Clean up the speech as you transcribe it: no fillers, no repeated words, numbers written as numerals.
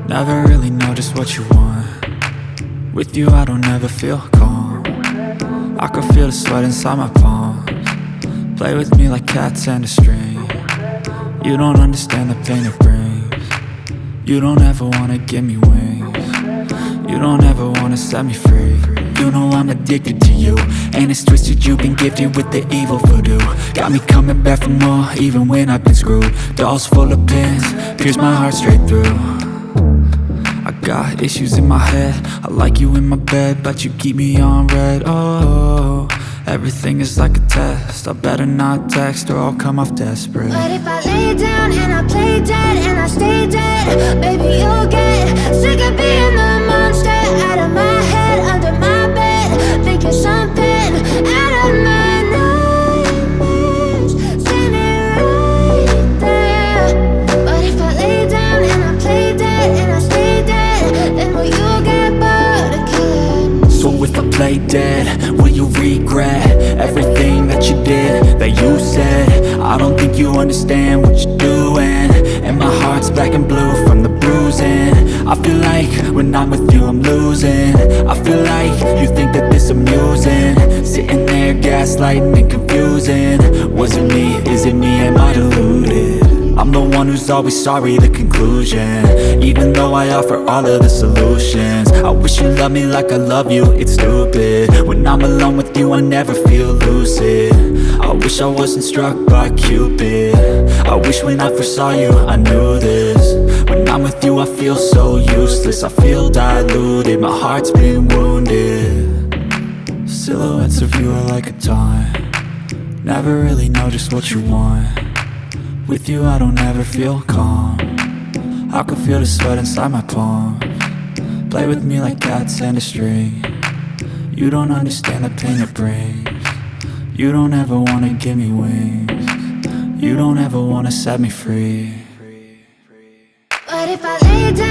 Never really know just what you want. With you I don't ever feel calm. I can feel the sweat inside my palms. Play with me like cats and a string. You don't understand the pain it brings. You don't ever wanna give me wings. You don't ever wanna set me free. You know I'm addicted to you, and it's twisted, you've been gifted with the evil voodoo. Got me coming back for more, even when I've been screwed. Dolls full of pins, pierce my heart straight through. I got issues in my head, I like you in my bed, but you keep me on red. Oh, everything is like a test, I better not text or I'll come off desperate. But if I lay down and I play dead and I stay dead, baby you'll get sick of being the monster out of my head, under my bed, thinking something out of my nightmares, standing right there. But if I lay down and I play dead and I stay dead, then will you get bored of killing? So if I play dead, will you regret everything that you did, that you said? I don't think you understand what you're doing, and my heart's black and blue from the bruising. I feel like when I'm with you I'm losing. I feel like you think that this amusing, sitting there gaslighting and confusing. Was it me? Is it me? Am I deluded? I'm the one who's always sorry, the conclusion, even though I offer all of the solutions. I wish you loved me like I love you, it's stupid. When I'm alone with you I never feel lucid. I wish I wasn't struck by Cupid. I wish when I first saw you I knew this. When I'm with you I feel so useless, I feel diluted, my heart's been wounded. Silhouettes of you are like a taunt. Never really know just what you want. With you I don't ever feel calm. I can feel the sweat inside my palms. Play with me like cats and a string. You don't understand the pain it brings. You don't ever wanna give me wings. You don't ever wanna set me free. But if I lay down